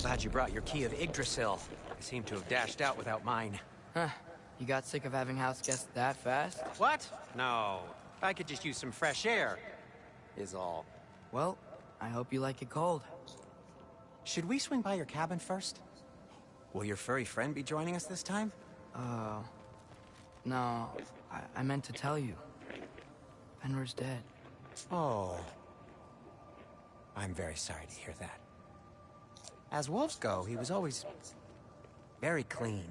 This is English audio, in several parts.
Glad you brought your key of Yggdrasil. I seem to have dashed out without mine. Huh. You got sick of having house guests that fast? What? No. I could just use some fresh air, is all. Well, I hope you like it cold. Should we swing by your cabin first? Will your furry friend be joining us this time? No. I meant to tell you. Fenrir's dead. Oh. I'm very sorry to hear that. As wolves go, he was always very clean.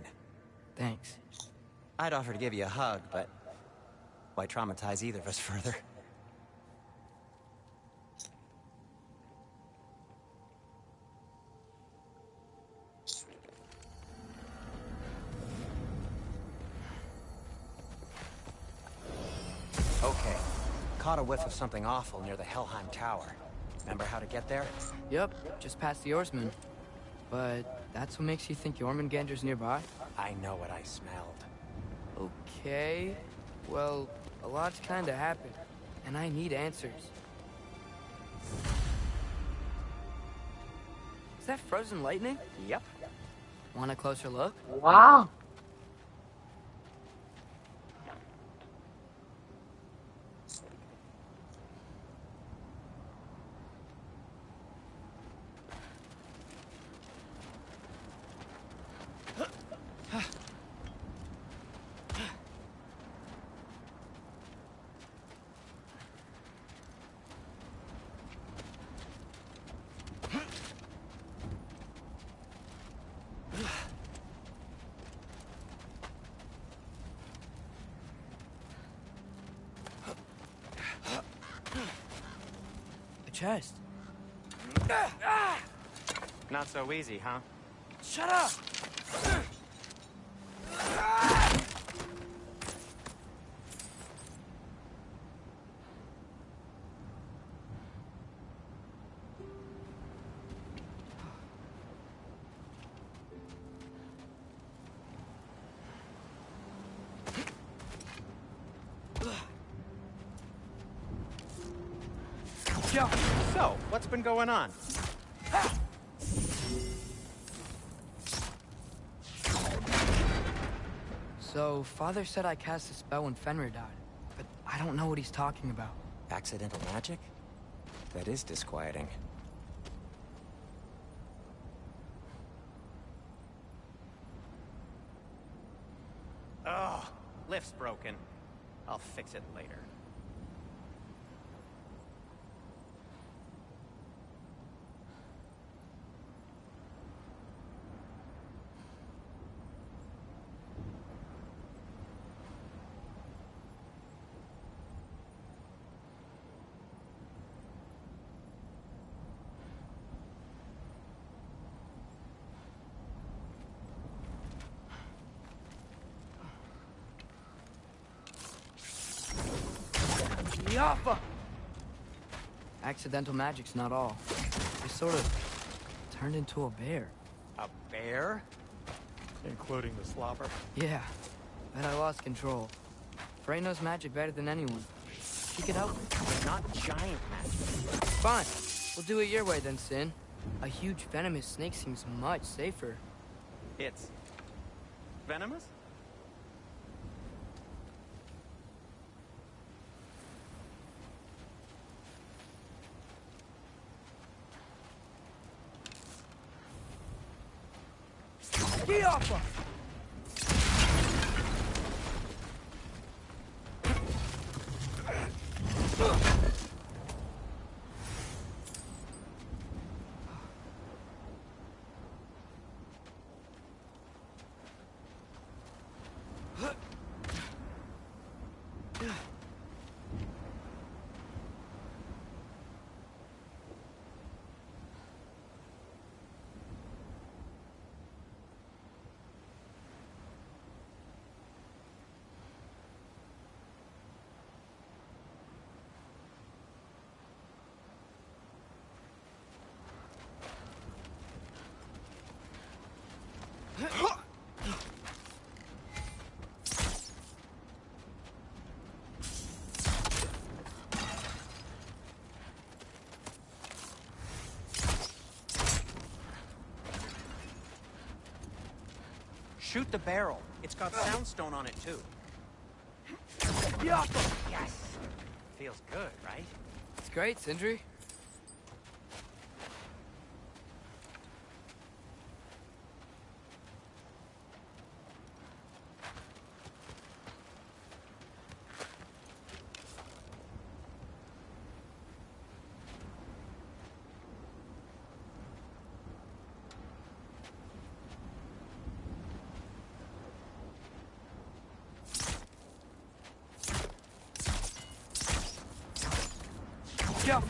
Thanks. I'd offer to give you a hug, but why traumatize either of us further? Okay. Caught a whiff of something awful near the Helheim Tower. Remember how to get there? Yep, just past the Oarsman. But that's what makes you think Jormungandr's nearby? I know what I smelled. Okay. Well, a lot's kinda happened, and I need answers. Is that frozen lightning? Yep. Want a closer look? Wow. A chest. Not so easy, huh? Shut up! So, what's been going on? So, Father said I cast a spell when Fenrir died, but I don't know what he's talking about. Accidental magic? That is disquieting. Ugh, lift's broken. I'll fix it later. Yaffa! Accidental magic's not all. They sort of turned into a bear. A bear? Including the slobber. Yeah, but I lost control. Frey knows magic better than anyone. She could help me. But not giant magic. Fine. We'll do it your way then, Sin. A huge venomous snake seems much safer. It's venomous? Yaffa! Shoot the barrel. It's got soundstone on it, too. Yes! Feels good, right? It's great, Sindri. Yeah.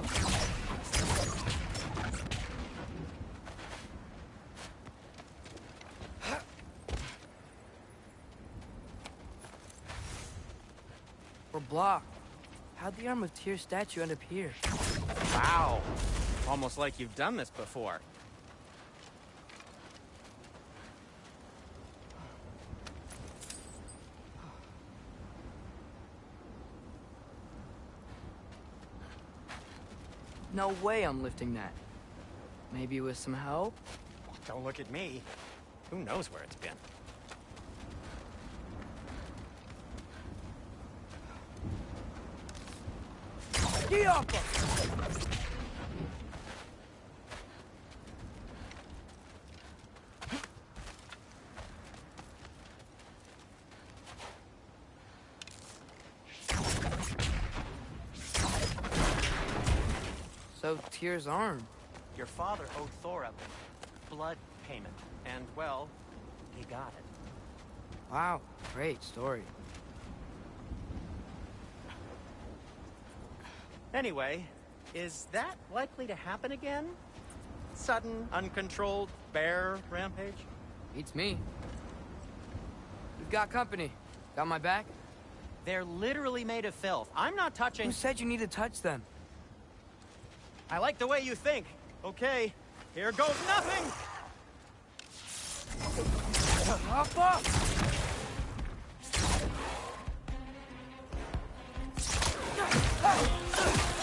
We're blocked. How'd the Arm of Tyr statue end up here? Wow. Almost like you've done this before. No way I'm lifting that. Maybe with some help? Don't look at me. Who knows where it's been? Get up! So, Tyr's arm. Your father owed Thor a blood payment. And, well, he got it. Wow, great story. Anyway, is that likely to happen again? Sudden, uncontrolled bear rampage? Beats me. We've got company. Got my back? They're literally made of filth. I'm not touching... Who said you need to touch them? I like the way you think. Okay, here goes nothing! Hop up!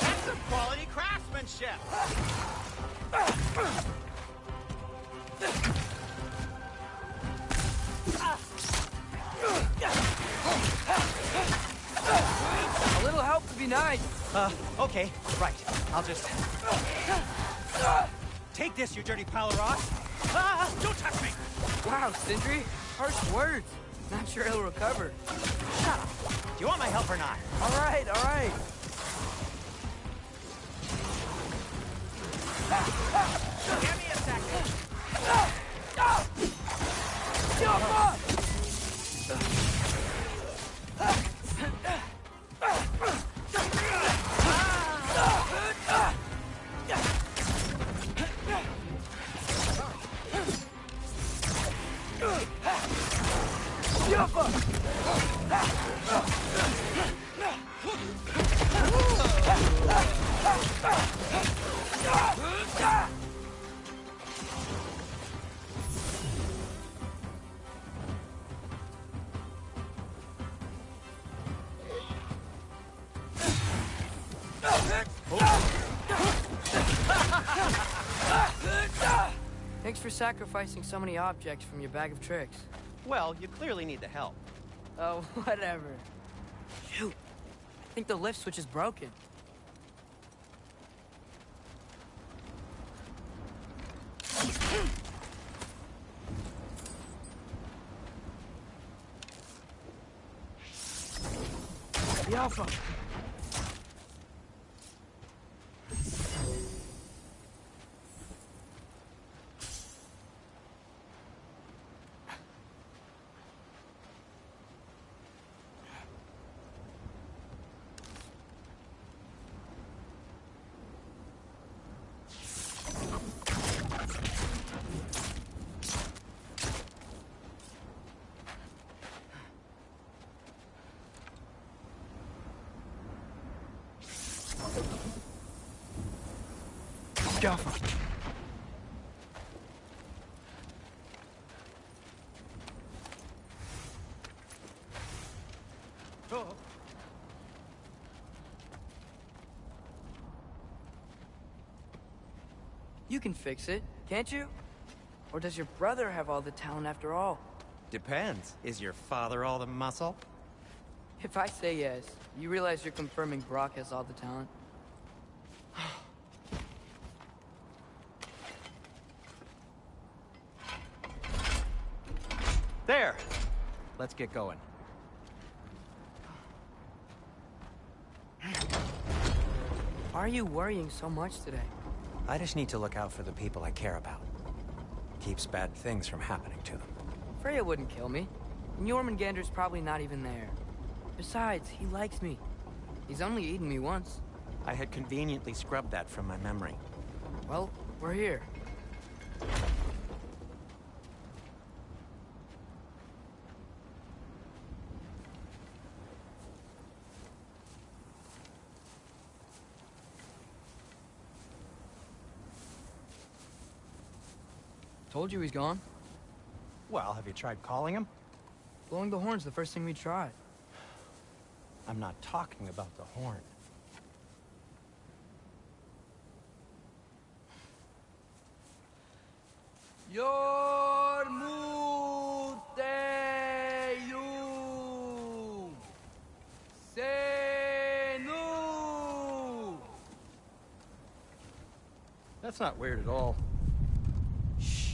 That's some quality craftsmanship! A little help would be nice. Okay, right. I'll just... Take this, you dirty pile of rocks! Ah, don't touch me! Wow, Sindri. Harsh words. Not sure he'll recover. Shut up! Do you want my help or not? All right, all right. Give me a second! Jump up! Jump up! Thanks for sacrificing so many objects from your bag of tricks. Well, you clearly need the help. Oh, whatever. Shoot. I think the lift switch is broken. The Alpha. Alpha. Oh. You can fix it, can't you? Or does your brother have all the talent after all? Depends. Is your father all the muscle? If I say yes, you realize you're confirming Brock has all the talent? There! Let's get going. Why are you worrying so much today? I just need to look out for the people I care about. Keeps bad things from happening to them. Freya wouldn't kill me. And Jormungandr's probably not even there. Besides, he likes me. He's only eaten me once. I had conveniently scrubbed that from my memory. Well, we're here. Told you he's gone. Well, have you tried calling him? Blowing the horn's the first thing we tried. I'm not talking about the horn. That's not weird at all. Shh.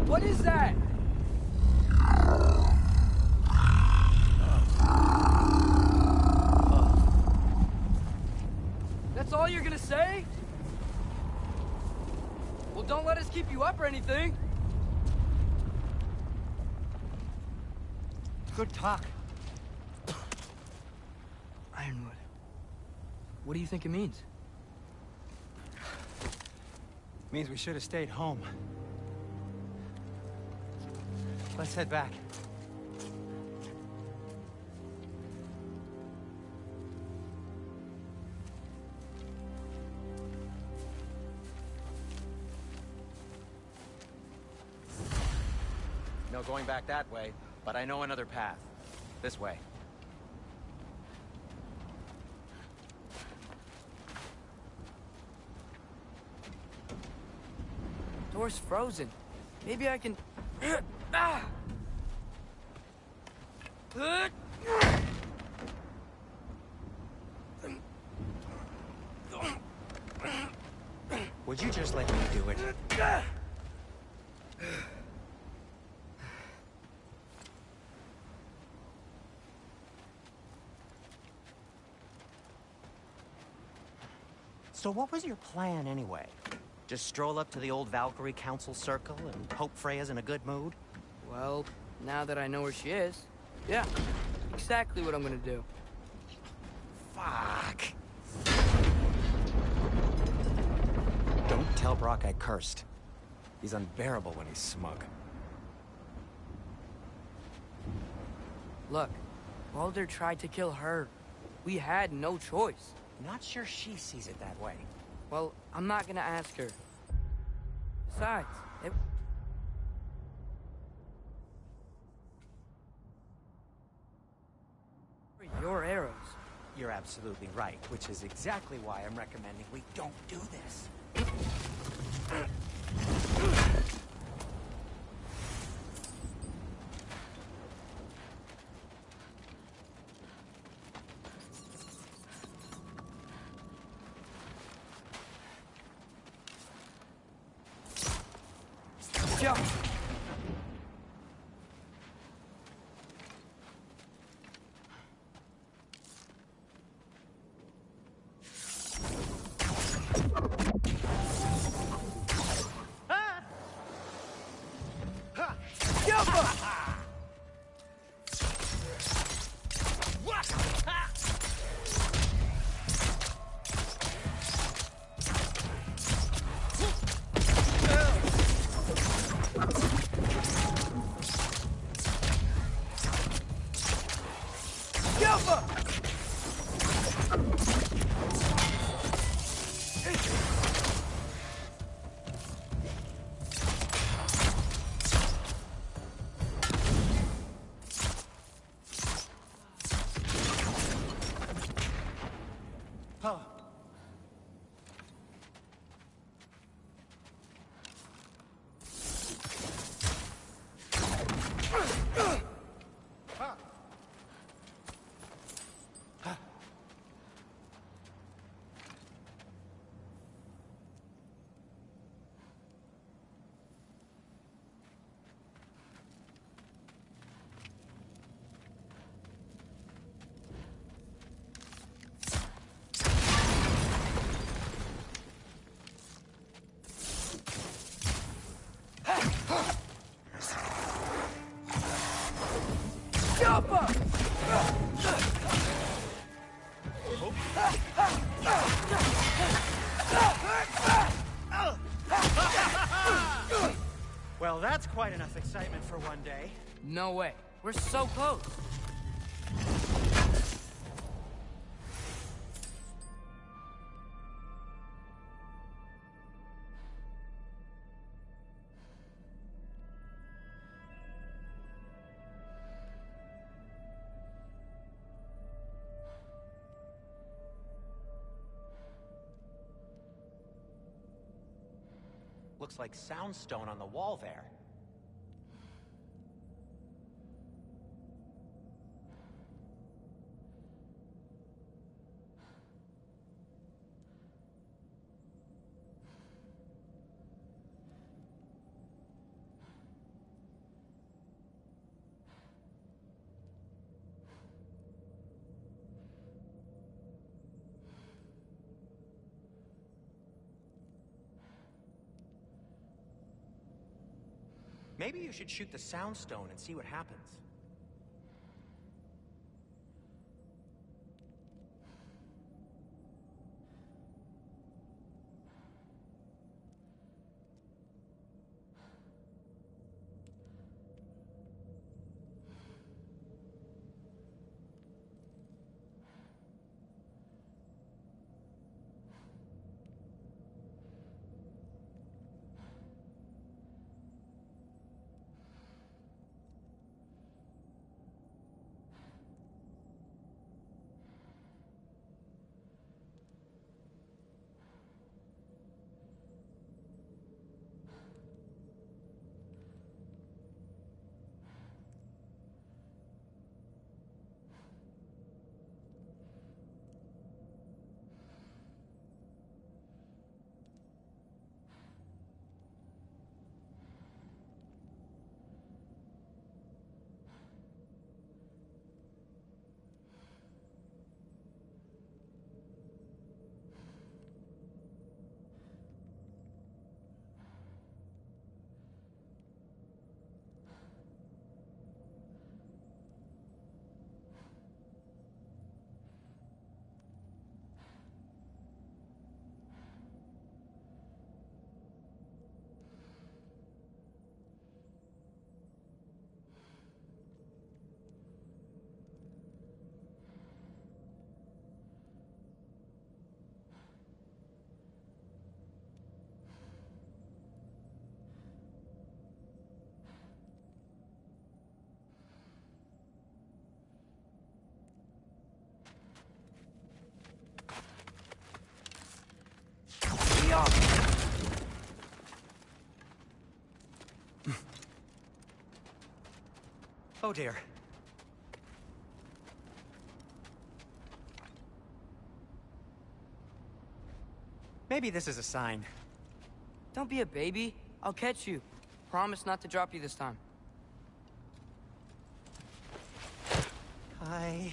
What is that? That's all you're gonna say? Well, don't let us keep you up or anything. Good talk. Ironwood. What do you think it means? Means we should have stayed home. Let's head back. No going back that way, but I know another path. This way. Door's frozen. Maybe I can... Ah! Would you just let me do it? So what was your plan anyway? Just stroll up to the old Valkyrie Council circle and hope Freya's in a good mood? Well, now that I know where she is, yeah, exactly what I'm gonna do. Fuck. Don't tell Brock I cursed. He's unbearable when he's smug. Look, Baldur tried to kill her. We had no choice. Not sure she sees it that way. Well, I'm not gonna ask her. Besides, it... Your arrows. You're absolutely right, which is exactly why I'm recommending we don't do this. Jump! Huh. Well, that's quite enough excitement for one day. No way. We're so close. Looks like soundstone on the wall there. Maybe you should shoot the soundstone and see what happens. Oh dear. Maybe this is a sign. Don't be a baby. I'll catch you. Promise not to drop you this time.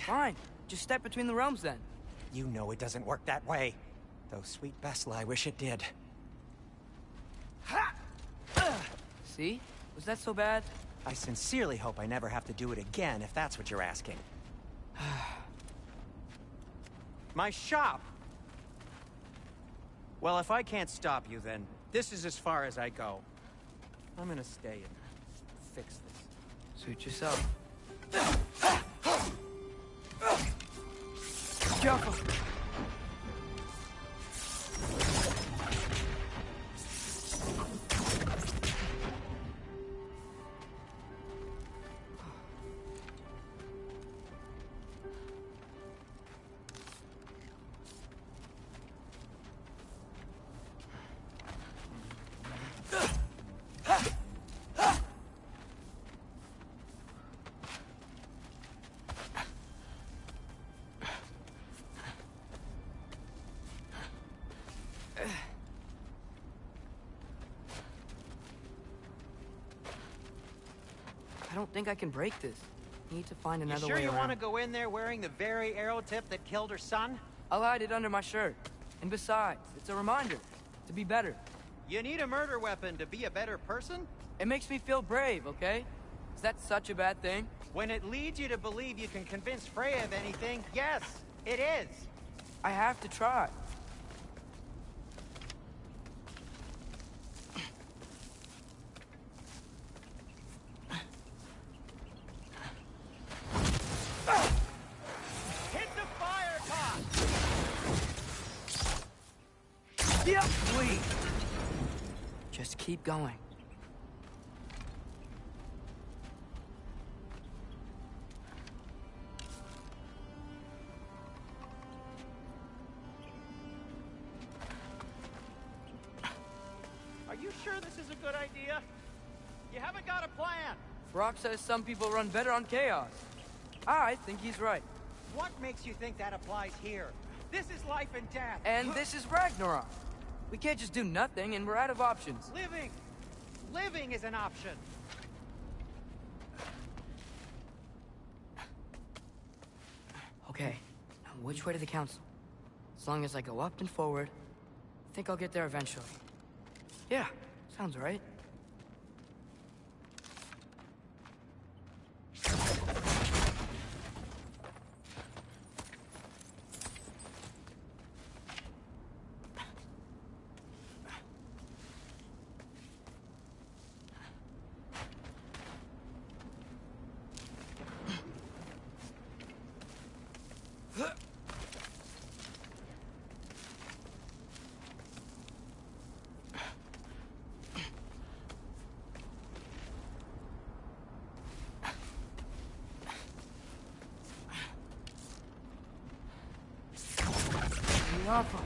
Fine. Just step between the realms then. You know it doesn't work that way. Though, sweet Bessel, I wish it did. See? Was that so bad? I sincerely hope I never have to do it again, if that's what you're asking. My shop! Well, if I can't stop you, then this is as far as I go. I'm gonna stay and fix this. Suit yourself. Careful. I don't think I can break this. Need to find another way around. You sure you want to go in there wearing the very arrow tip that killed her son? I'll hide it under my shirt. And besides, it's a reminder to be better. You need a murder weapon to be a better person? It makes me feel brave, okay? Is that such a bad thing? When it leads you to believe you can convince Freya of anything, yes, it is. I have to try. Hit the fire top! Yep, please. Just keep going. Are you sure this is a good idea? You haven't got a plan. Brock says some people run better on chaos. I think he's right. What makes you think that applies here? This is life and death. And this is Ragnarok. We can't just do nothing, and we're out of options. Living! Living is an option. Okay, now which way to the council? As long as I go up and forward, I think I'll get there eventually. Yeah, sounds right. Awful.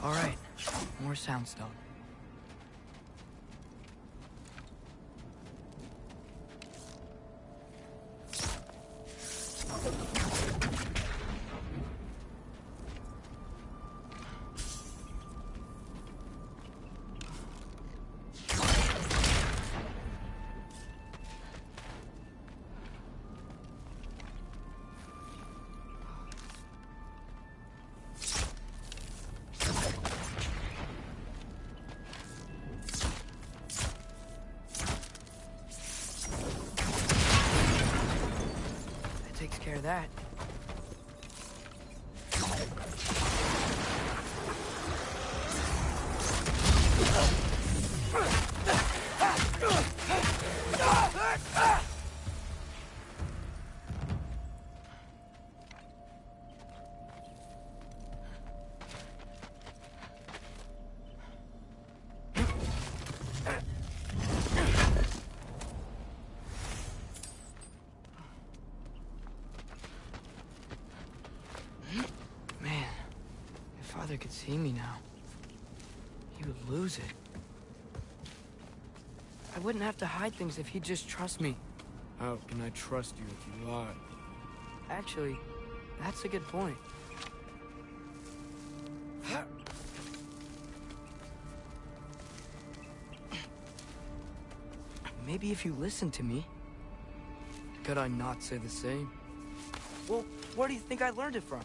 All right, more soundstone. Takes care of that. Father could see me now. He would lose it. I wouldn't have to hide things if he'd just trust me. How can I trust you if you lie? Actually, that's a good point. Maybe if you listened to me. Could I not say the same? Well, where do you think I learned it from?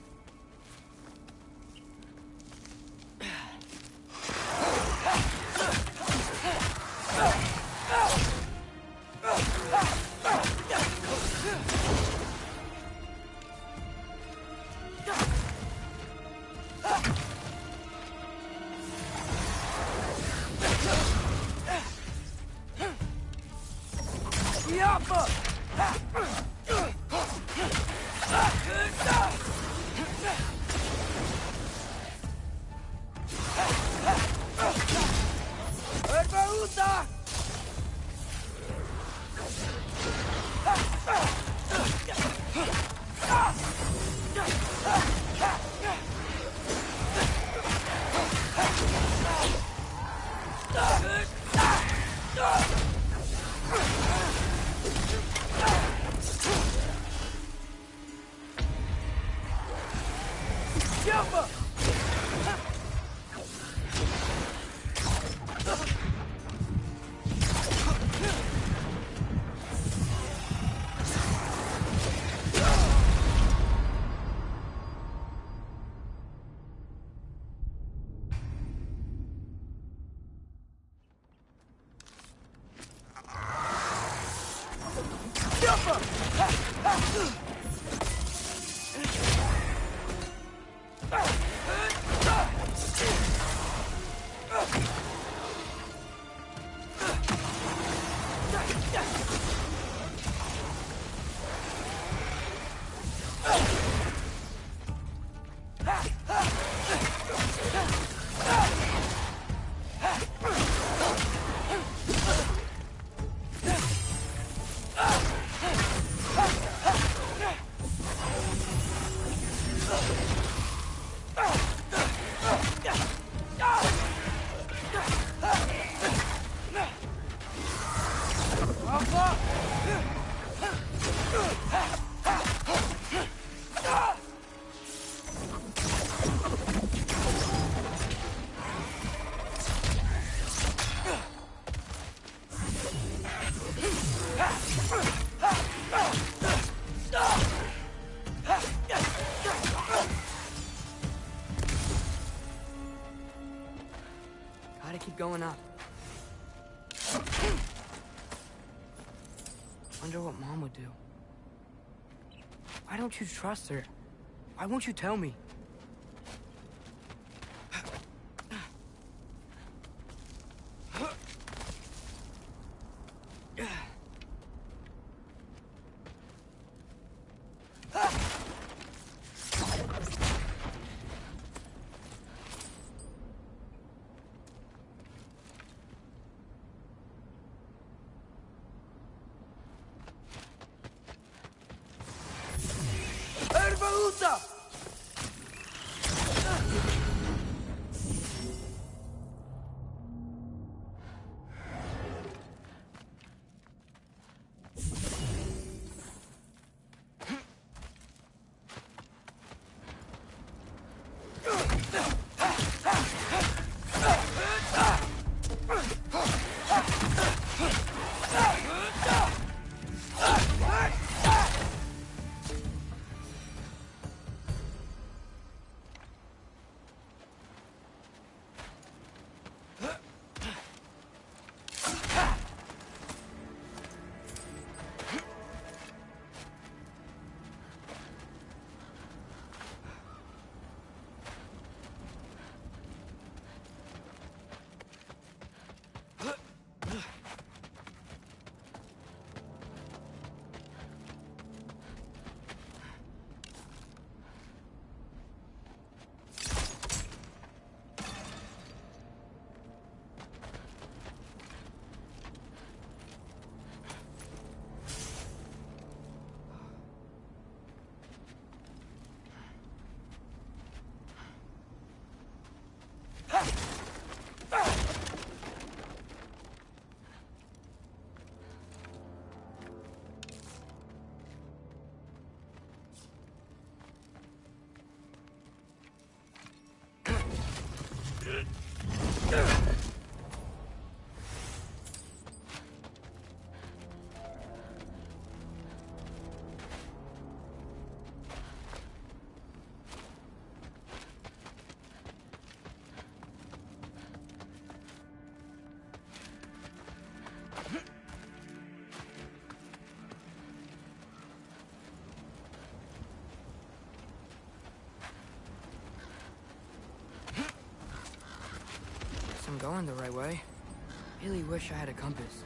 keep going up. Wonder what Mom would do. Why don't you trust her? Why won't you tell me? I'm going the right way. Really wish I had a compass.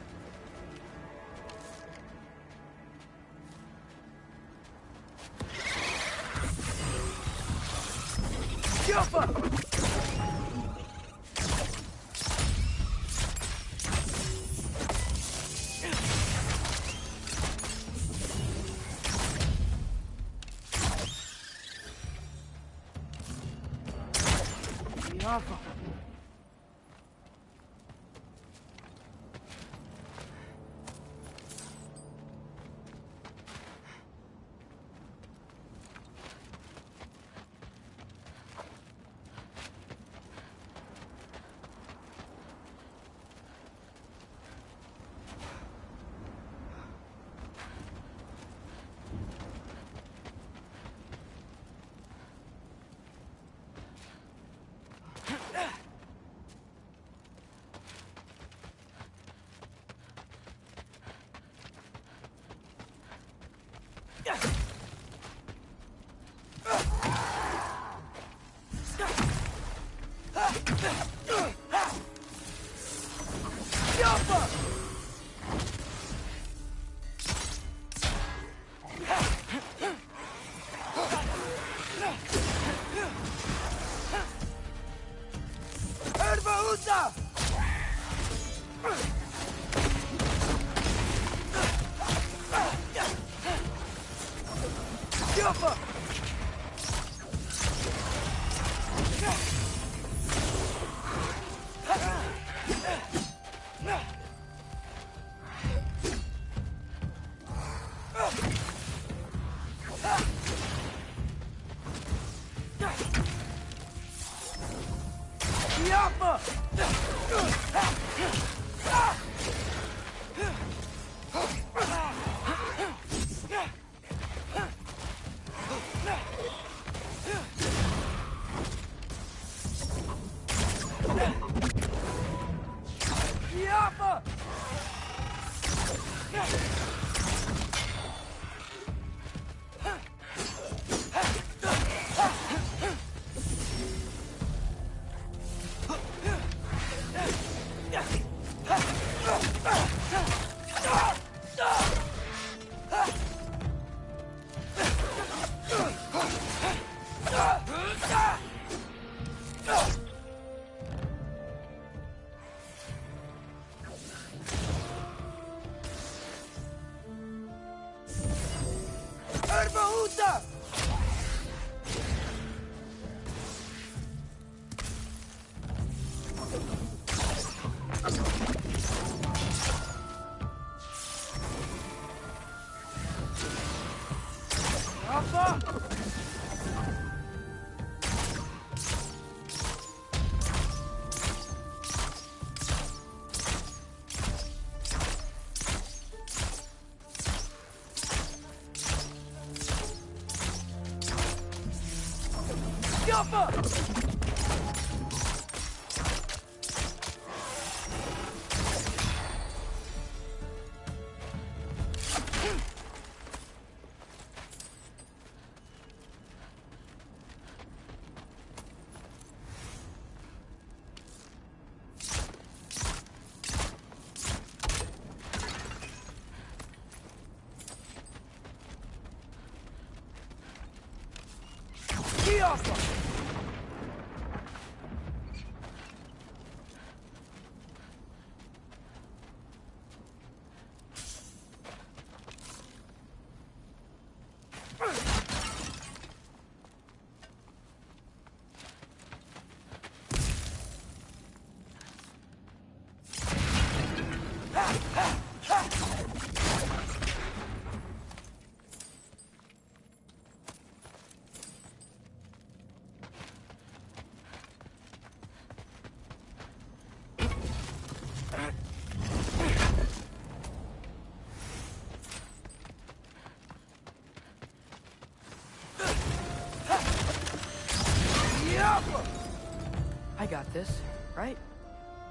I got this, right?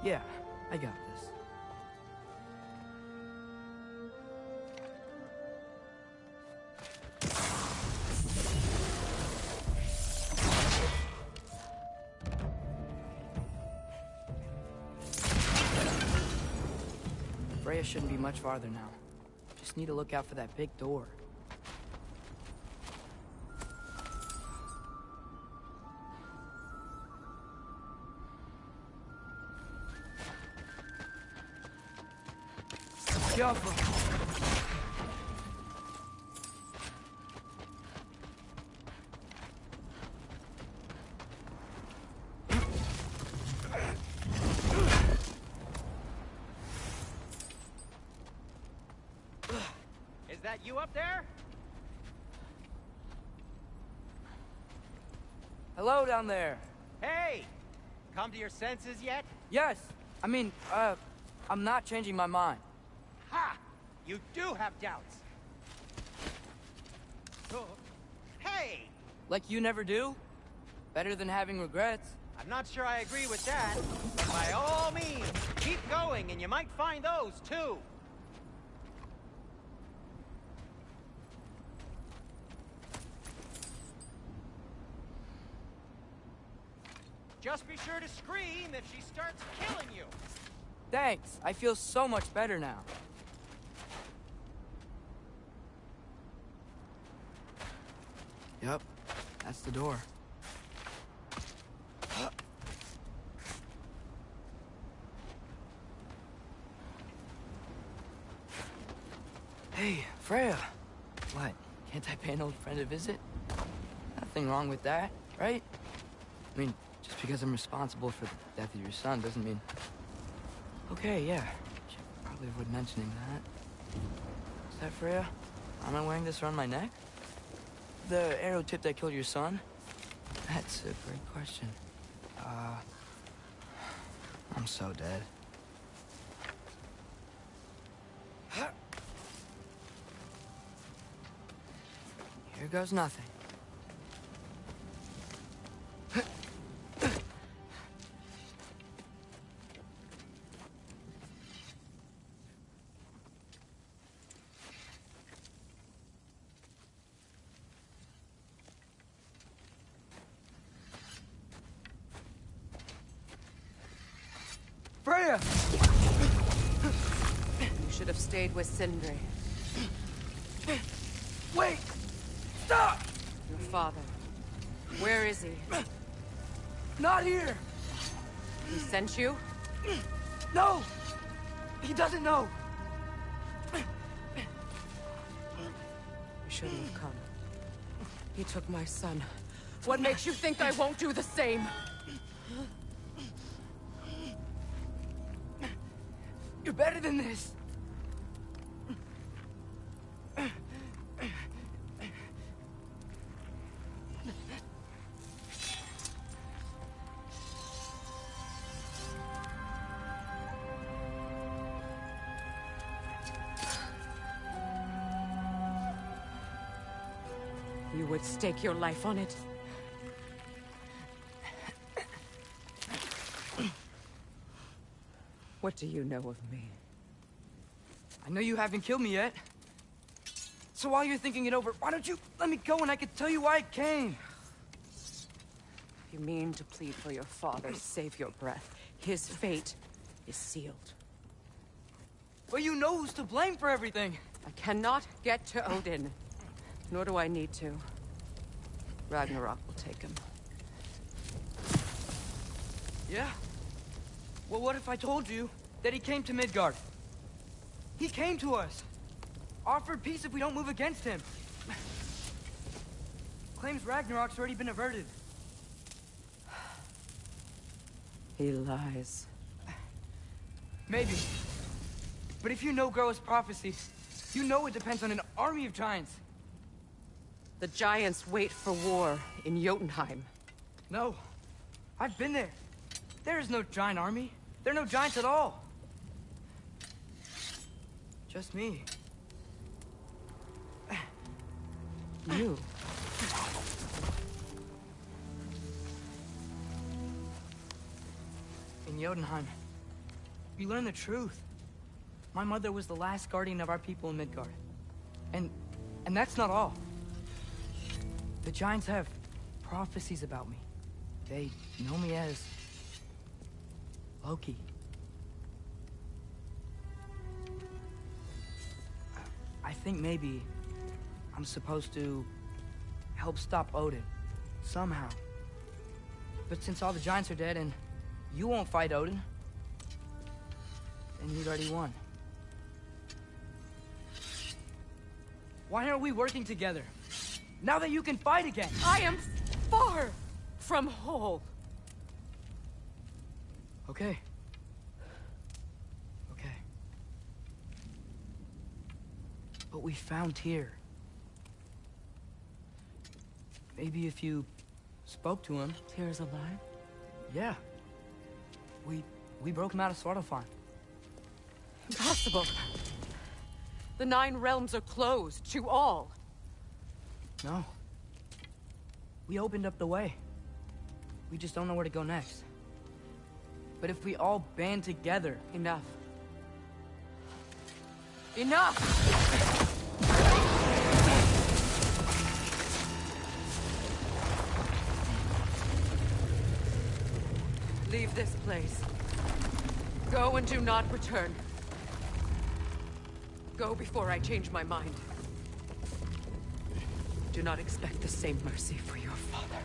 Yeah, I got this. Freya shouldn't be much farther now. Just need to look out for that big door. Careful. Is that you up there? Hello down there. Hey! Come to your senses yet? Yes. I mean, I'm not changing my mind. Ha! You do have doubts. Oh. Hey! Like you never do? Better than having regrets. I'm not sure I agree with that, but by all means, keep going and you might find those too. Just be sure to scream if she starts killing you. Thanks. I feel so much better now. Yep, that's the door. Hey, Freya. What? Can't I pay an old friend a visit? Nothing wrong with that, right? I mean, just because I'm responsible for the death of your son doesn't mean... Okay, yeah. Should probably avoid mentioning that. Is that Freya? Am I wearing this around my neck? The arrow tip that killed your son? That's a great question. I'm so dead. Here goes nothing. Freya! You should have stayed with Sindri. Wait! Stop! Your father. Where is he? Not here! He sent you? No! He doesn't know! You shouldn't have come. He took my son. What makes you think I won't do the same? You're better than this! You would stake your life on it. What do you know of me? I know you haven't killed me yet. So while you're thinking it over, why don't you let me go and I can tell you why I came? You mean to plead for your father, save your breath. His fate is sealed. But you know who's to blame for everything. I cannot get to Odin. Nor do I need to. Ragnarok will take him. Yeah? Well, what if I told you that he came to Midgard? He came to us. Offered peace if we don't move against him. Claims Ragnarok's already been averted. He lies. Maybe. But if you know Groa's prophecy, you know it depends on an army of giants. The giants wait for war in Jotunheim. No. I've been there. There is no giant army. There are no giants at all. Just me. You. In Jotunheim, you learn the truth. My mother was the last guardian of our people in Midgard. And that's not all. The giants have prophecies about me. They know me as Loki. I think maybe I'm supposed to help stop Odin, somehow. But since all the giants are dead and you won't fight Odin, then he's already won. Why aren't we working together? Now that you can fight again! I am far from whole. Okay. Okay. But we found Tyr. Maybe if you spoke to him... Tyr's alive? Yeah. We broke him out of Svartalfheim. Impossible. The 9 realms are closed to all. No. We opened up the way. We just don't know where to go next. But if we all band together... Enough. Enough! Leave this place. Go and do not return. Go before I change my mind. Do not expect the same mercy for your father.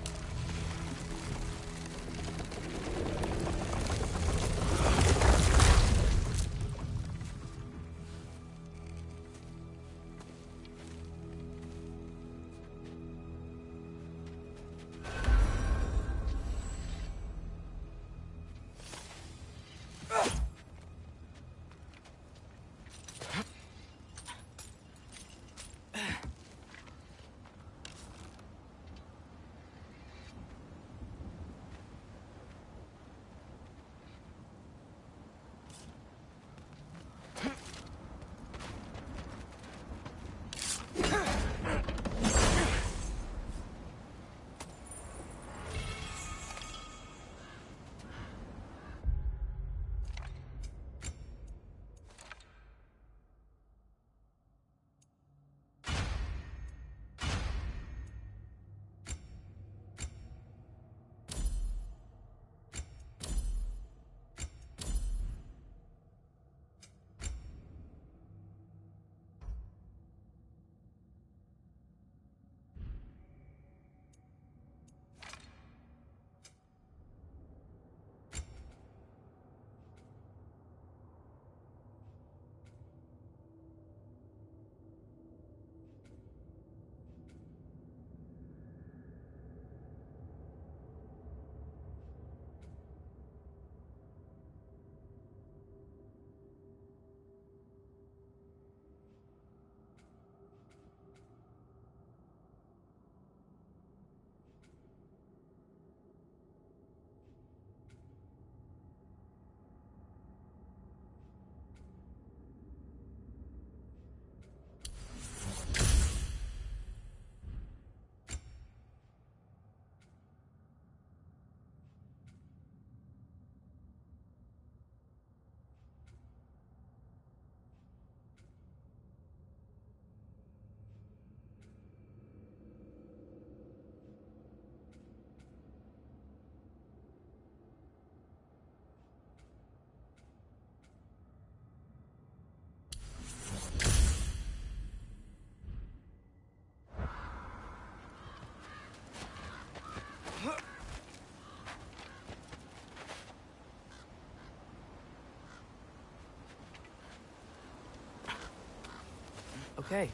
Okay,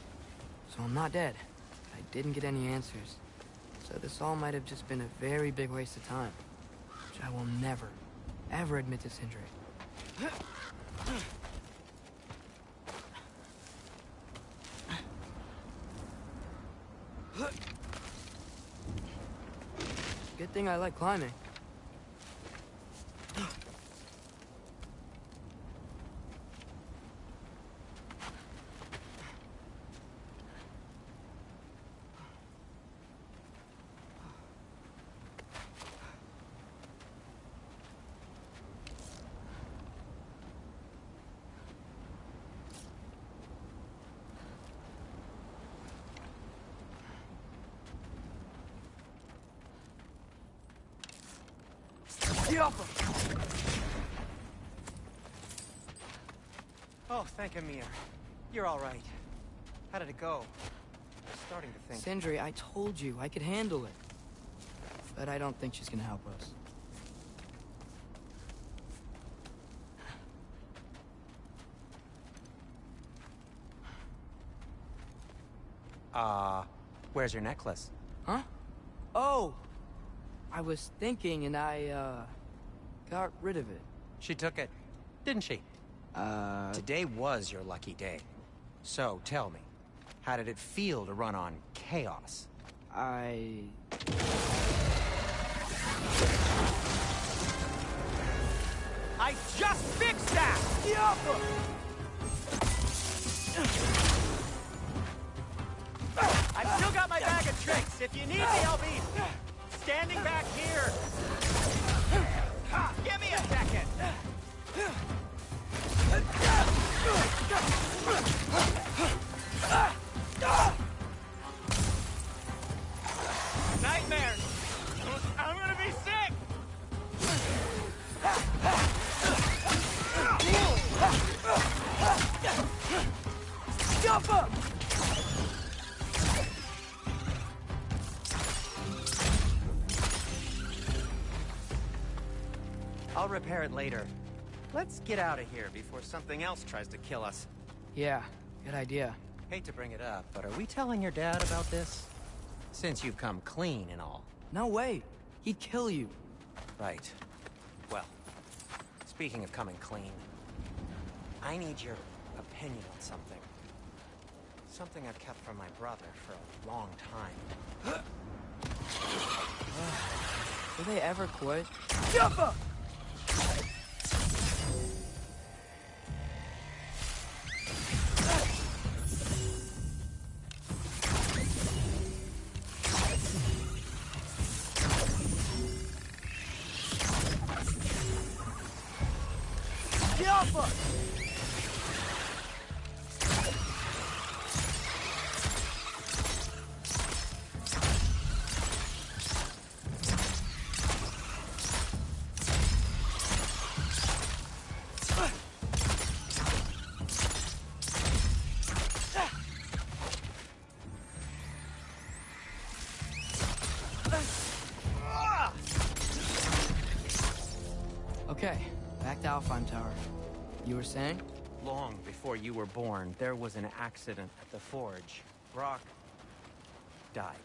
so I'm not dead. I didn't get any answers. So this all might have just been a very big waste of time. Which I will never, ever admit to Sindri. Good thing I like climbing. Oh, thank Amir. You're all right. How did it go? I'm starting to think... Sindri, I told you I could handle it. But I don't think she's gonna help us. Where's your necklace? Huh? Oh! I was thinking and I, got rid of it. She took it, didn't she? Today was your lucky day. So, tell me, how did it feel to run on chaos? I just fixed that! I've still got my bag of tricks. If you need me, I'll be standing back here. Give me a second. Nightmares. I'm gonna be sick. jump up! I'll repair it later. Let's get out of here before something else tries to kill us. Yeah, good idea. Hate to bring it up, but are we telling your dad about this? Since you've come clean and all. No way. He'd kill you. Right. Well, speaking of coming clean, I need your opinion on something. Something I've kept from my brother for a long time. Do they ever quit? Jump up! Okay, back to Alfheim Tower. You were saying? Long before you were born, there was an accident at the forge. Brock died.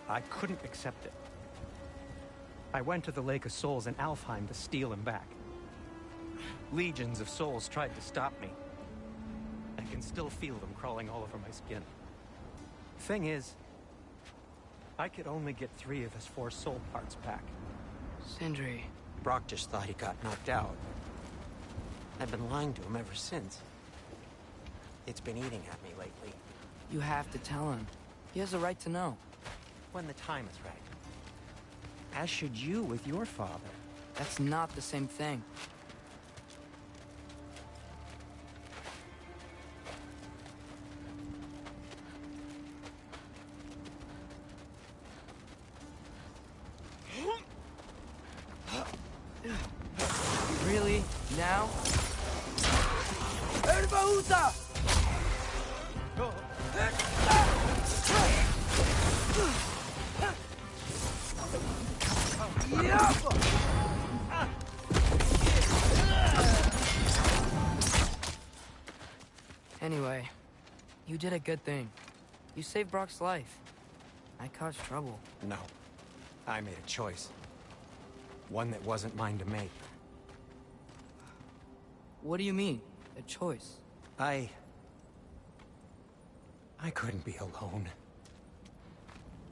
I couldn't accept it. I went to the Lake of Souls in Alfheim to steal him back. Legions of souls tried to stop me. I can still feel them crawling all over my skin. Thing is, I could only get 3 of his 4 soul parts back. Sindri. Brock just thought he got knocked out. I've been lying to him ever since. It's been eating at me lately. You have to tell him. He has a right to know. When the time is right. As should you with your father. That's not the same thing. Really? Now? did a good thing. You saved Brock's life. I caused trouble. No. I made a choice. One that wasn't mine to make. What do you mean? A choice? I couldn't be alone.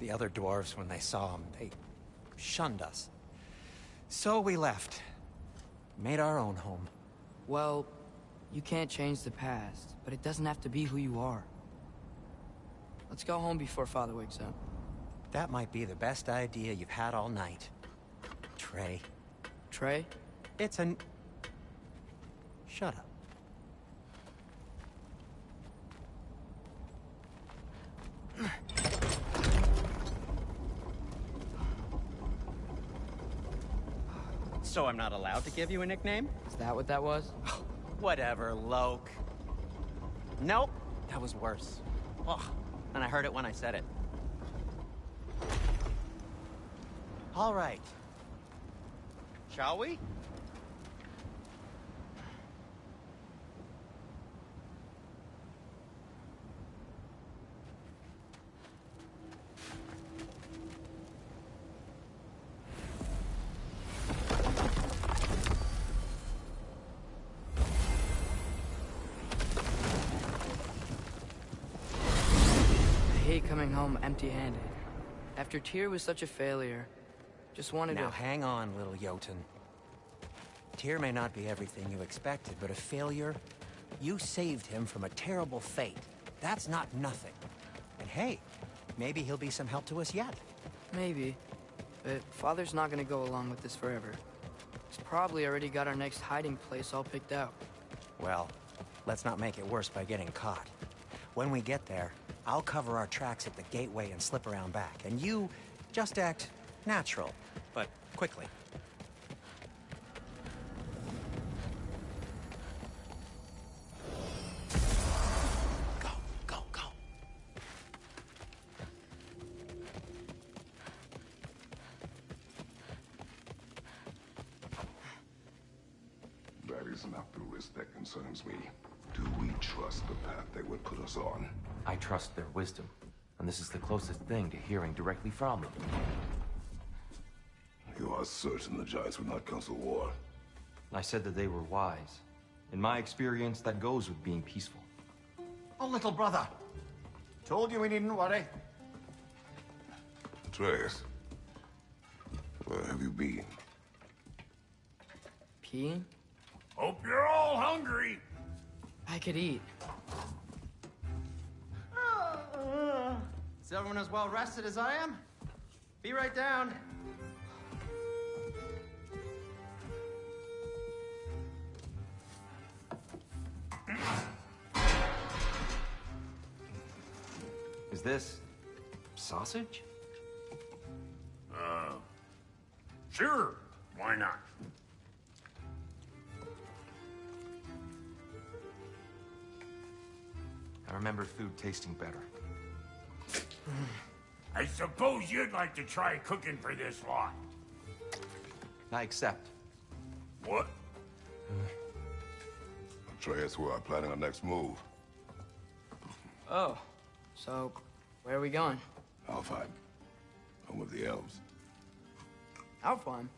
The other dwarves, when they saw him, they shunned us. So we left. Made our own home. Well, you can't change the past, but it doesn't have to be who you are. Let's go home before Father wakes up. That might be the best idea you've had all night. Trey. Trey? It's an... Shut up. So I'm not allowed to give you a nickname? Is that what that was? Whatever, Loke. Nope, that was worse. Ugh, and I heard it when I said it. All right. Shall we? I hate coming home empty-handed. After Tyr was such a failure, just wanted Now to... hang on, little Jotun. Tyr may not be everything you expected, but a failure? You saved him from a terrible fate. That's not nothing. And hey, maybe he'll be some help to us yet. Maybe. But Father's not gonna go along with this forever. He's probably already got our next hiding place all picked out. Well, let's not make it worse by getting caught. When we get there, I'll cover our tracks at the gateway and slip around back. And you just act natural, but quickly. Go, go, go. That is not the risk that concerns me. Do we trust the path they would put us on? I trust their wisdom, and this is the closest thing to hearing directly from them. You are certain the Giants would not counsel war? I said that they were wise. In my experience, that goes with being peaceful. Oh, little brother. Told you we needn't worry. Atreus, where have you been? Peeing? Hope you're all hungry. I could eat. Is everyone as well rested as I am? Be right down. Is this... sausage? Sure. Why not? I remember food tasting better. I suppose you'd like to try cooking for this lot. I accept. What? Atreus, we are planning our next move. Oh. So, where are we going? Alfheim. Home of the elves. Alfheim?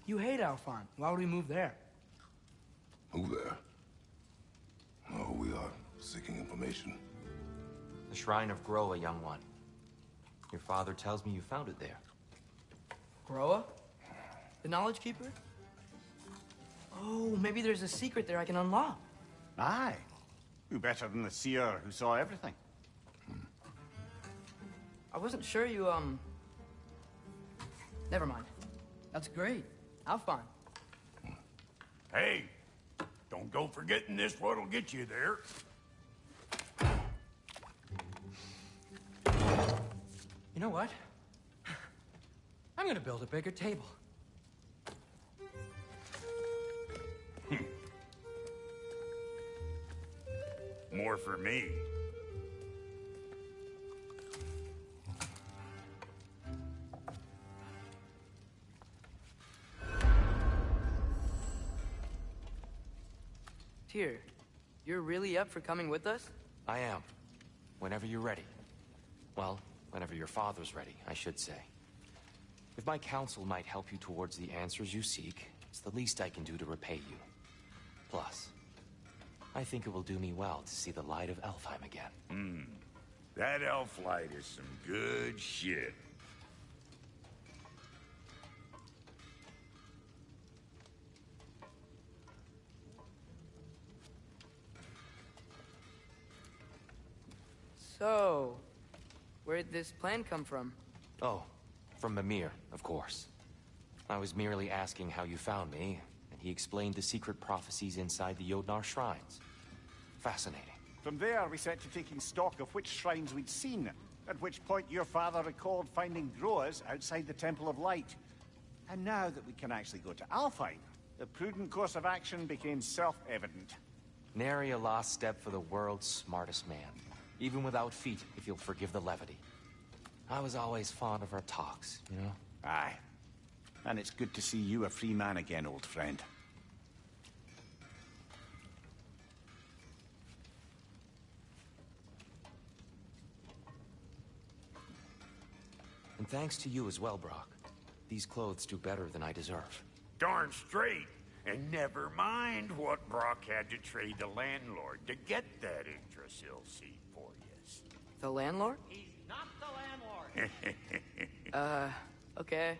You hate Alfheim. Why would we move there? Move there? No, we are seeking information. The Shrine of Groa, young one. Your father tells me you found it there. Groa? The Knowledge Keeper? Oh, maybe there's a secret there I can unlock. Aye. Who better than the seer who saw everything? I wasn't sure you, Never mind. That's great. Alfheim. Hey, don't go forgetting this what'll get you there. You know what? I'm gonna build a bigger table. More for me. Tyr, you're really up for coming with us? I am. Whenever you're ready. Well, whenever your father's ready, I should say. If my counsel might help you towards the answers you seek, it's the least I can do to repay you. Plus, I think it will do me well to see the light of Elfheim again. That elf light is some good shit. So, where'd this plan come from? Oh, from Mimir, of course. I was merely asking how you found me, and he explained the secret prophecies inside the Jotnar shrines. Fascinating. From there, we set to taking stock of which shrines we'd seen, at which point your father recalled finding Groas outside the Temple of Light. And now that we can actually go to Alfheim, the prudent course of action became self-evident. Nary a lost step for the world's smartest man. Even without feet, if you'll forgive the levity. I was always fond of our talks, you know? Aye. And it's good to see you a free man again, old friend. And thanks to you as well, Brock. These clothes do better than I deserve. Darn straight. And never mind what Brock had to trade the landlord to get that Yggdrasil seat for you. The landlord? He's not the landlord. Okay.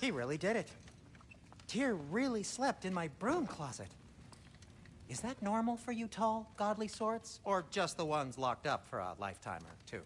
He really did it. Tyr really slept in my broom closet. Is that normal for you tall, godly swords? Or just the ones locked up for a lifetime or two?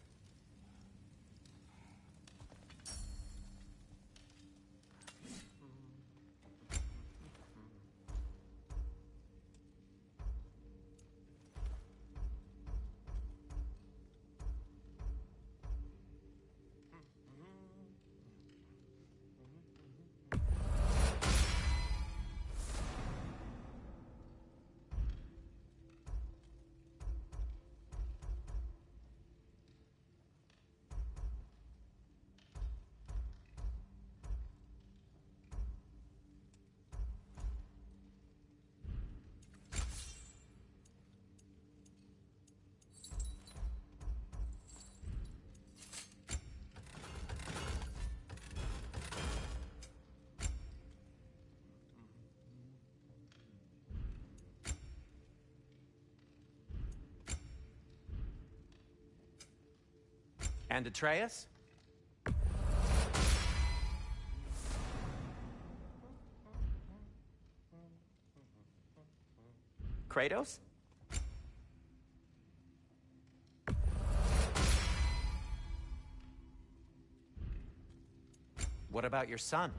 And Atreus? Kratos? What about your son?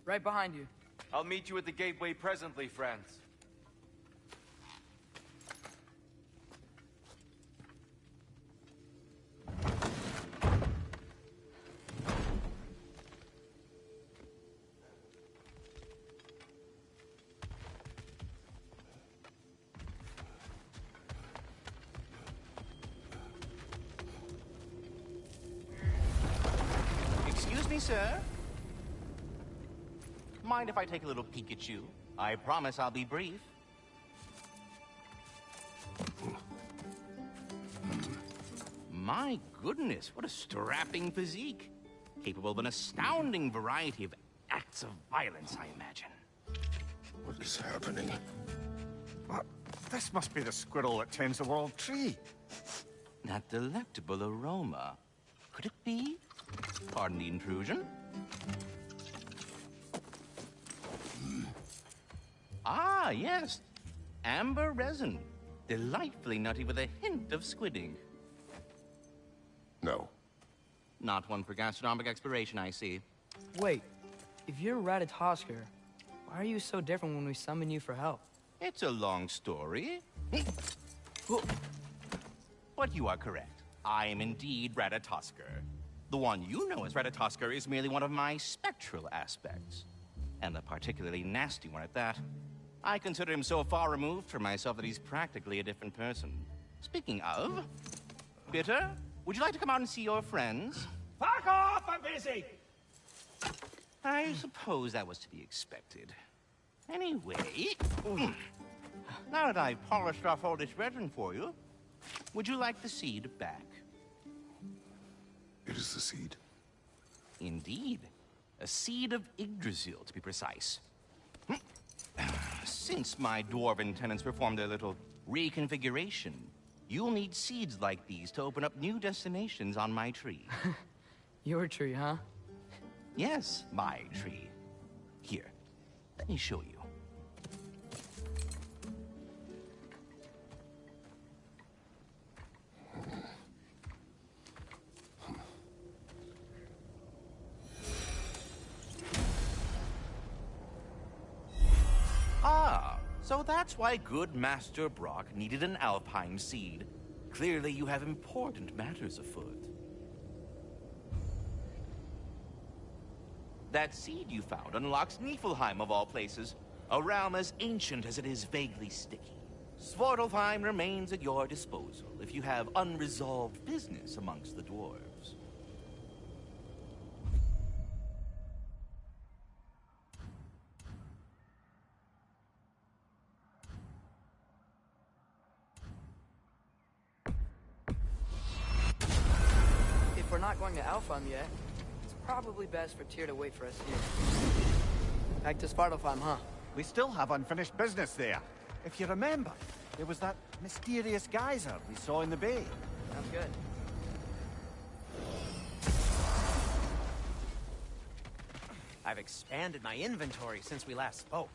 Right behind you. I'll meet you at the gateway presently, friends. Excuse me, sir. Mind if I take a little peek at you? I promise I'll be brief. My goodness, what a strapping physique. Capable of an astounding variety of acts of violence, I imagine. What is happening? What? This must be the squirrel that tends the world tree. That delectable aroma. Could it be? Pardon the intrusion. Ah, yes. Amber resin. Delightfully nutty with a hint of squidding. No. Not one for gastronomic exploration, I see. Wait, if you're Ratatosker, why are you so different when we summon you for help? It's a long story. But you are correct. I am indeed Ratatosker. The one you know as Ratatosker is merely one of my spectral aspects. And a particularly nasty one at that. I consider him so far removed from myself that he's practically a different person. Speaking of... Bitter, would you like to come out and see your friends? Fuck off! I'm busy! I suppose that was to be expected. Anyway... Now that I've polished off all this resin for you, would you like the seed back? It is the seed. Indeed. A seed of Yggdrasil, to be precise. Since my dwarven tenants performed their little reconfiguration, you'll need seeds like these to open up new destinations on my tree. Your tree, huh? Yes, my tree. Here, let me show you. Ah, so that's why good Master Brock needed an Alpine seed. Clearly you have important matters afoot. That seed you found unlocks Niflheim of all places, a realm as ancient as it is vaguely sticky. Svartalfheim remains at your disposal if you have unresolved business amongst the dwarves. If we're not going to Alfheim yet, it's probably best for Tyr to wait for us here. Back to Svartalfheim, huh? We still have unfinished business there. If you remember, there was that mysterious geyser we saw in the bay. Sounds good. I've expanded my inventory since we last spoke.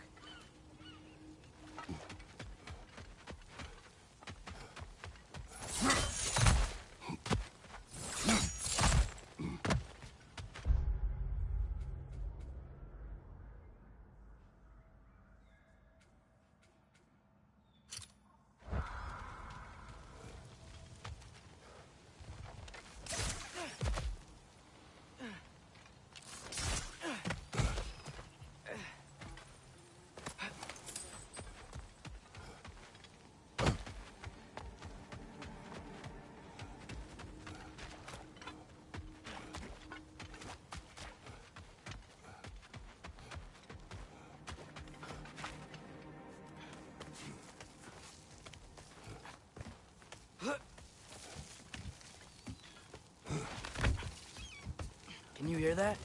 Can you hear that?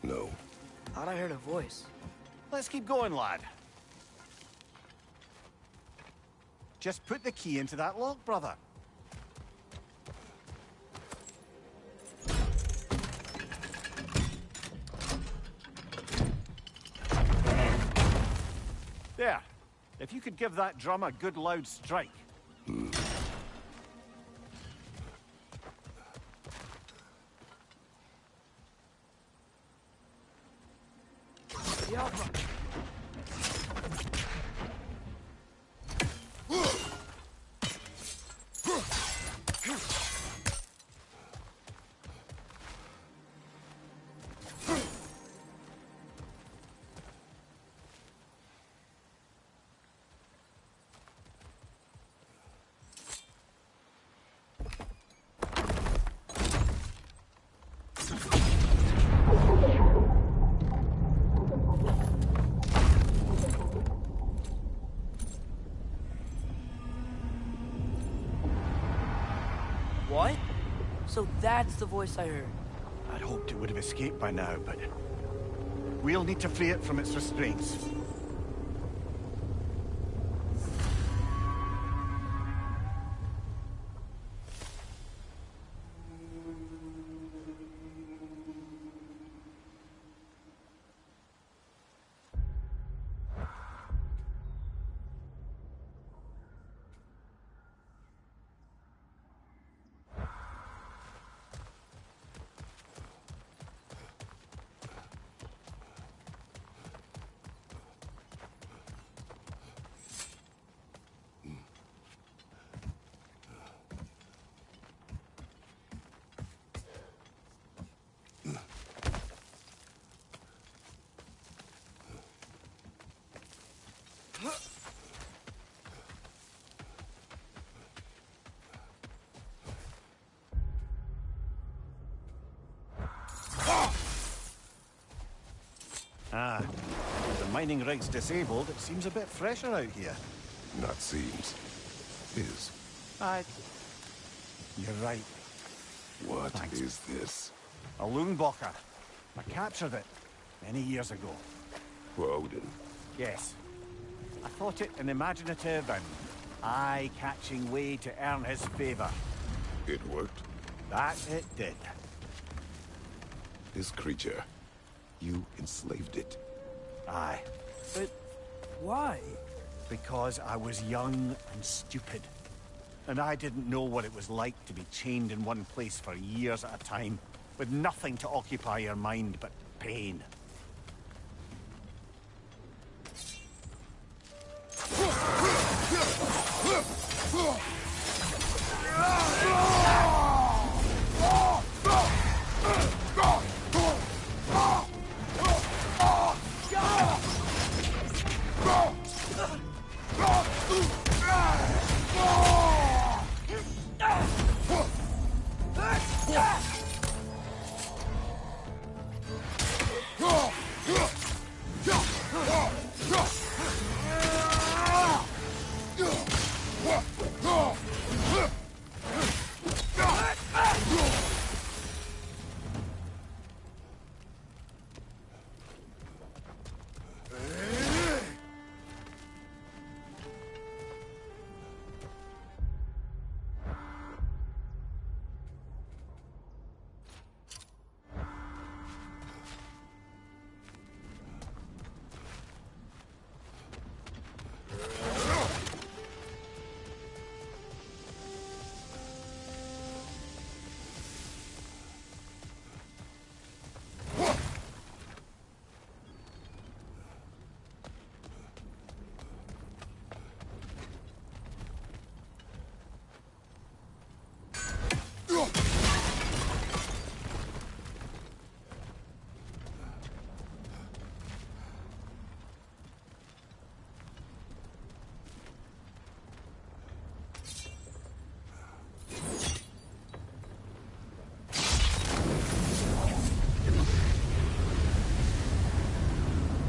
No. Thought I heard a voice. Let's keep going, lad. Just put the key into that lock, brother. There. If you could give that drum a good loud strike. What? So that's the voice I heard. I'd hoped it would have escaped by now, but we'll need to free it from its restraints. Ah, the mining rig's disabled. It seems a bit fresher out here. Not seems. Is. You're right. What Thanks. is this? A Loonbocker. I captured it many years ago. For Odin. Yes. I thought it an imaginative and eye-catching way to earn his favor. It worked? That it did. This creature. You enslaved it. Aye. But why? Because I was young and stupid. And I didn't know what it was like to be chained in one place for years at a time, with nothing to occupy your mind but pain.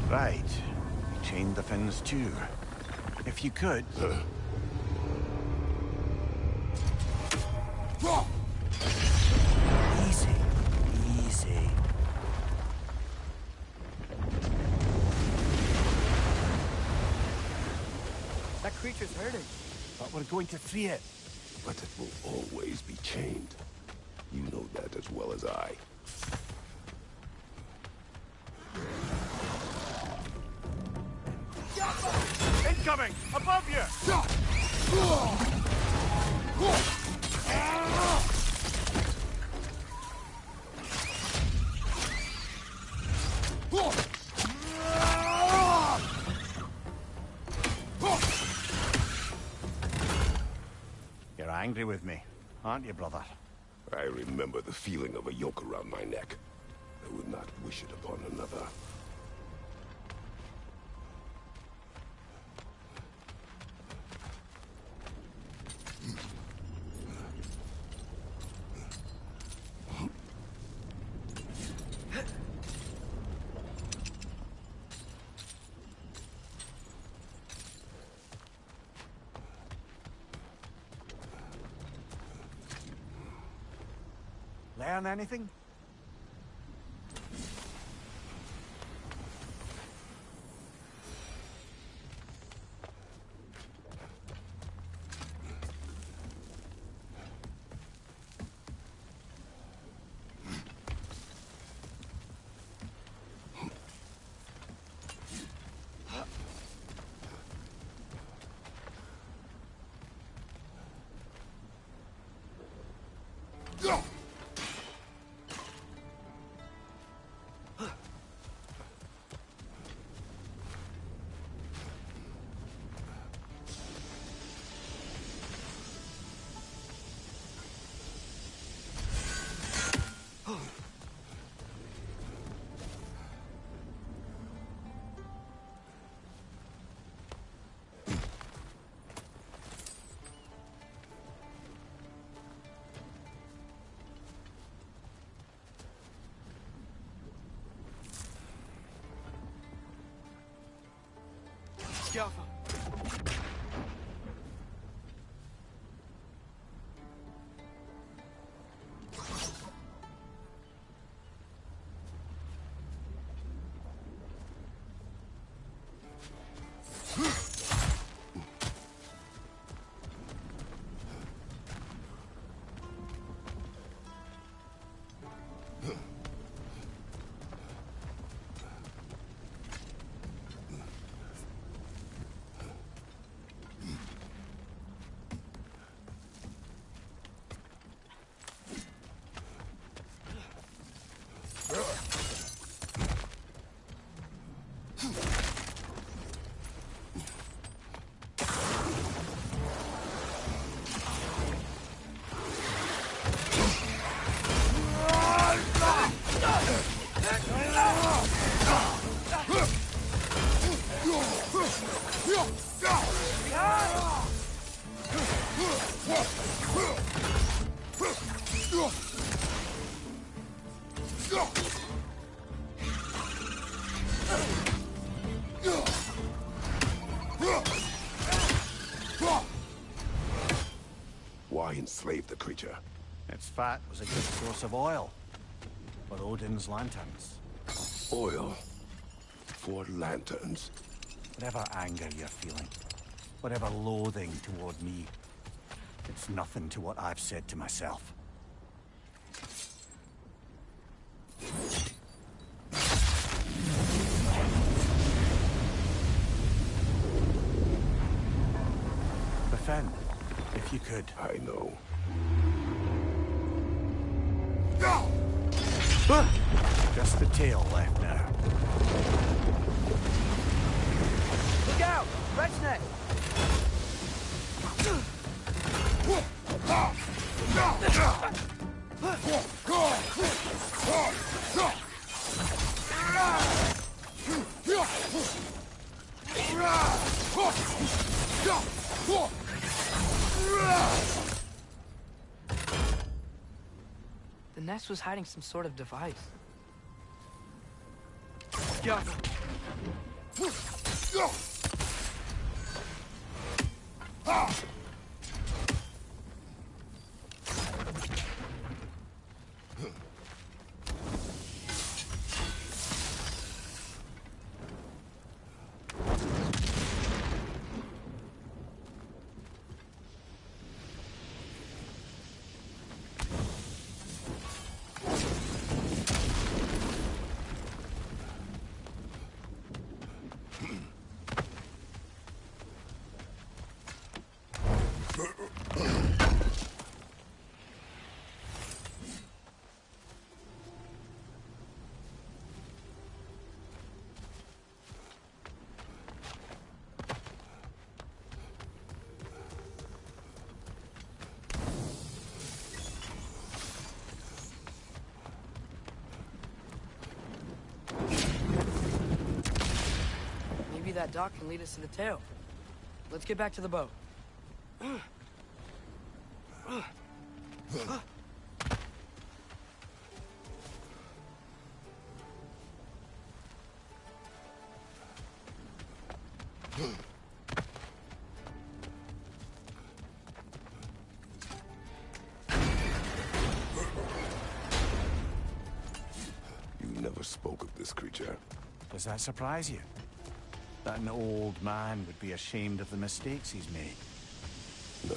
Right. You chained the fins too. If you could... Easy. Easy. That creature's hurting. But we're going to free it. But it will always be chained. You know that as well as I. Incoming! Above you! angry with me, aren't you, brother? I remember the feeling of a yoke around my neck. I would not wish it upon another. Learn anything? Careful. Why enslave the creature? Its fat was a good source of oil for Odin's lanterns. Oil for lanterns. Whatever anger you're feeling, whatever loathing toward me, it's nothing to what I've said to myself. Defend, if you could. I know. Just the tail left now. Look out! Wretch neck! The nest was hiding some sort of device. that dock can lead us to the tail. Let's get back to the boat. You never spoke of this creature. Does that surprise you? That an old man would be ashamed of the mistakes he's made? No.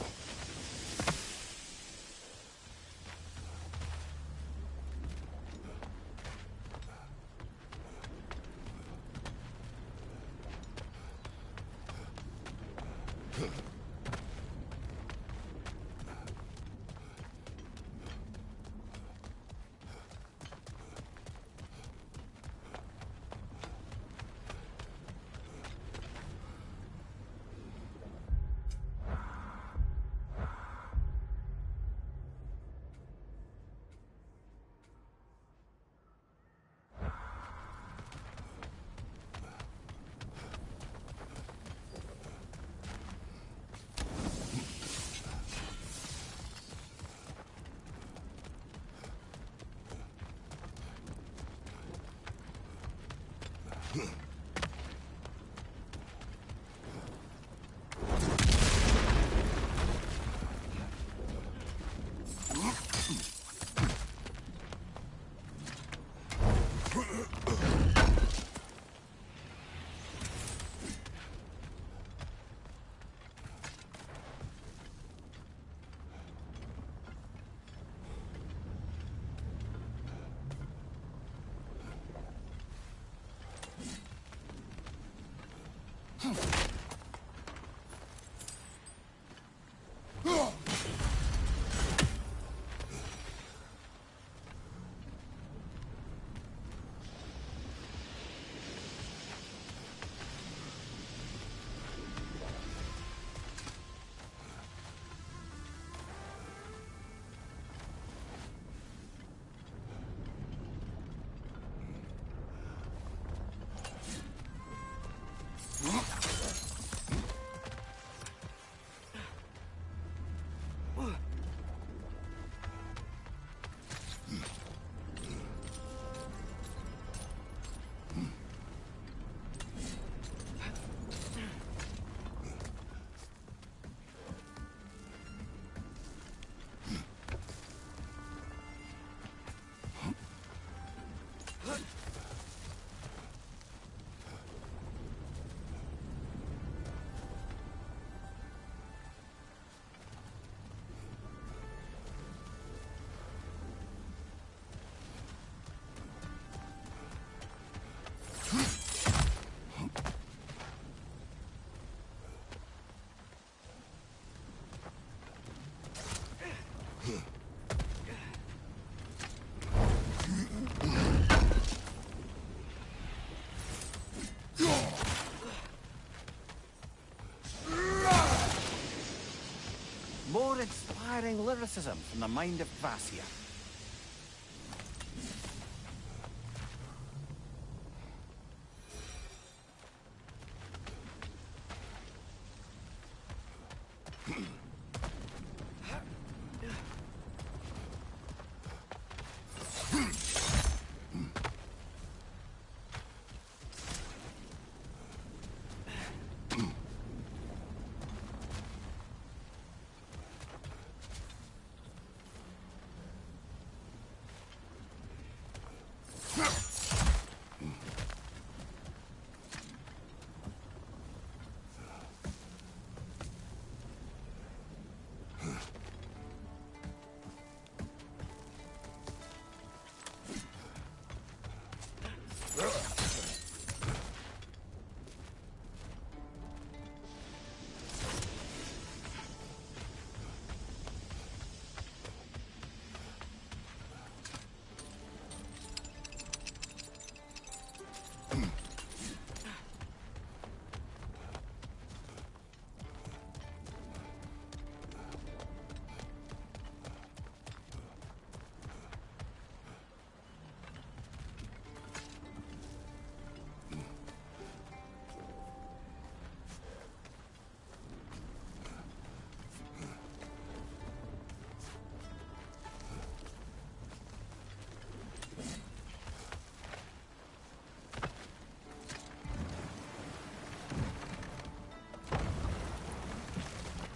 More inspiring lyricism from the mind of Vasya.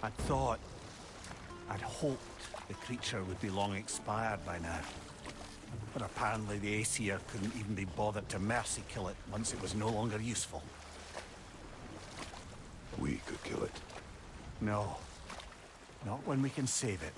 I'd hoped the creature would be long expired by now. But apparently the Aesir couldn't even be bothered to mercy kill it once it was no longer useful. We could kill it. No. Not when we can save it.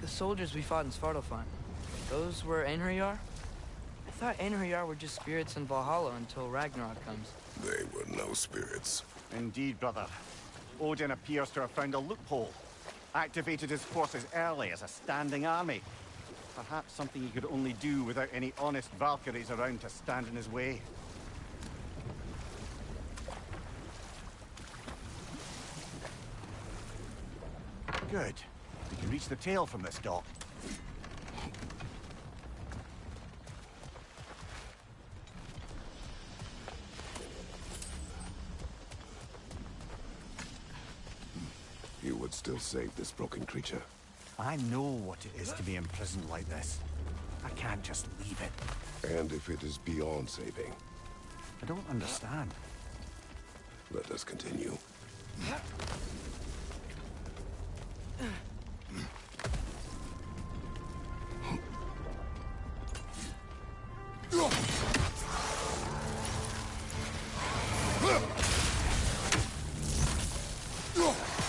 The soldiers we fought in Svartalfheim, those were Einherjar? I thought Einherjar were just spirits in Valhalla until Ragnarok comes. They were no spirits. Indeed, brother. Odin appears to have found a loophole. Activated his forces early as a standing army. Perhaps something he could only do without any honest Valkyries around to stand in his way. Good. We can reach the tail from this dock. You would still save this broken creature. I know what it is to be imprisoned like this. I can't just leave it. And if it is beyond saving, I don't understand. let us continue.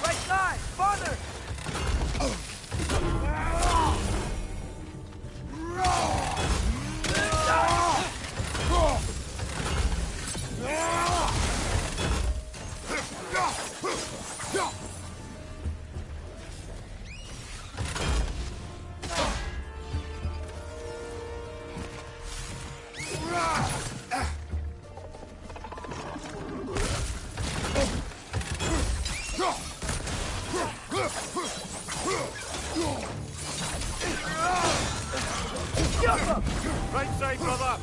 Right side! Farther! Right side, brother!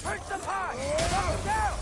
Perch them high! Knock them down!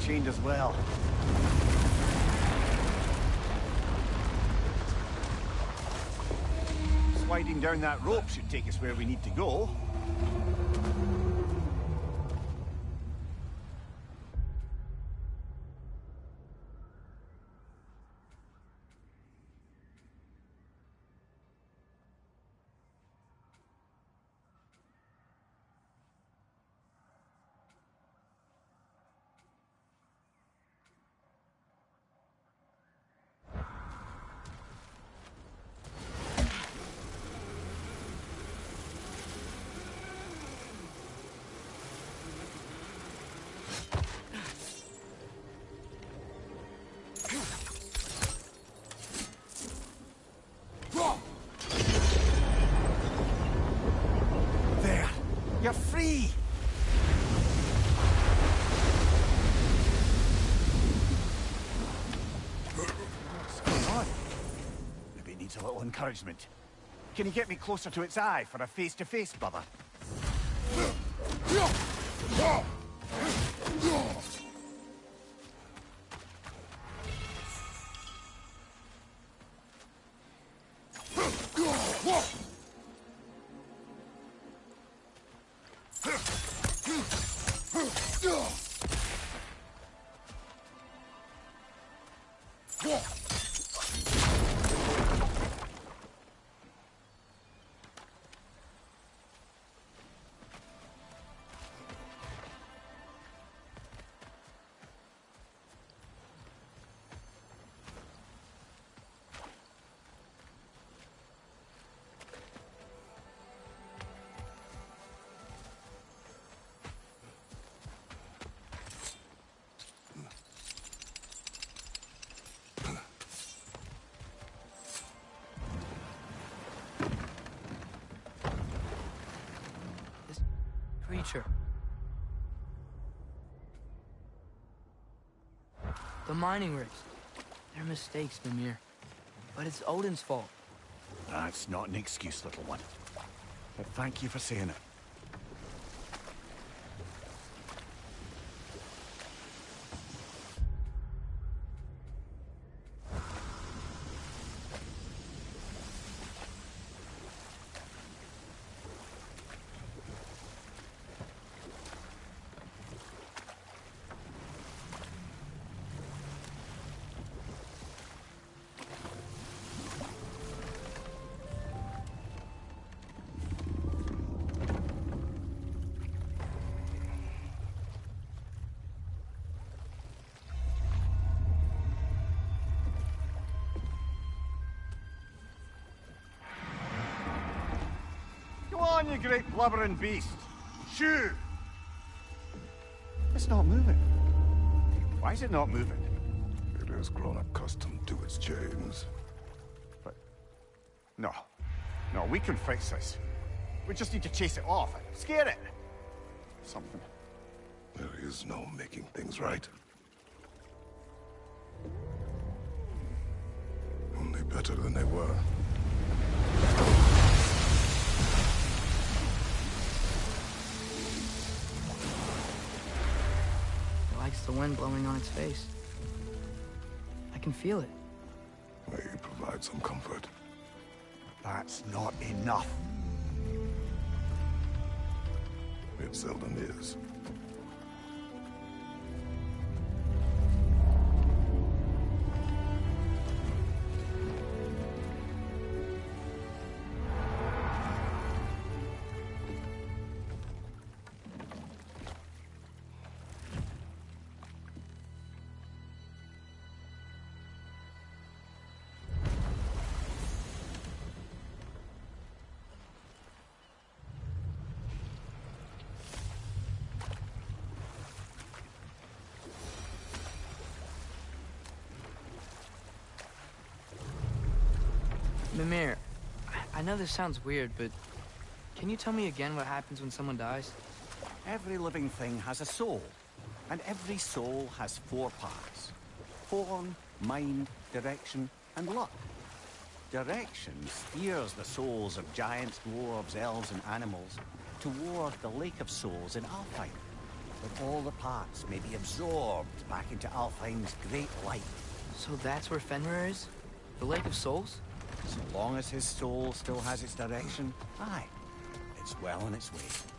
chained as well. Sliding down that rope should take us where we need to go. There! You're free! What's going on? Maybe it needs a little encouragement. Can you get me closer to its eye for a face-to-face, brother? Creature. The mining rigs. They're mistakes, Mimir. But it's Odin's fault. That's not an excuse, little one. But thank you for saying it. Go on, you great blubbering beast. Shoo! It's not moving. Why is it not moving? It has grown accustomed to its chains. But... No. No, we can fix this. We just need to chase it off and scare it. Something. There is no making things right. Only better than they were. It likes the wind blowing on its face. I can feel it. May you provide some comfort. That's not enough. It seldom is. Mimir, I know this sounds weird, but can you tell me again what happens when someone dies? Every living thing has a soul, and every soul has 4 parts. Form, mind, direction, and luck. Direction steers the souls of giants, dwarves, elves, and animals toward the Lake of Souls in Alfheim. that all the parts may be absorbed back into Alfheim's great light. So that's where Fenrir is? The Lake of Souls? So long as his soul still has its direction, aye, it's well on its way.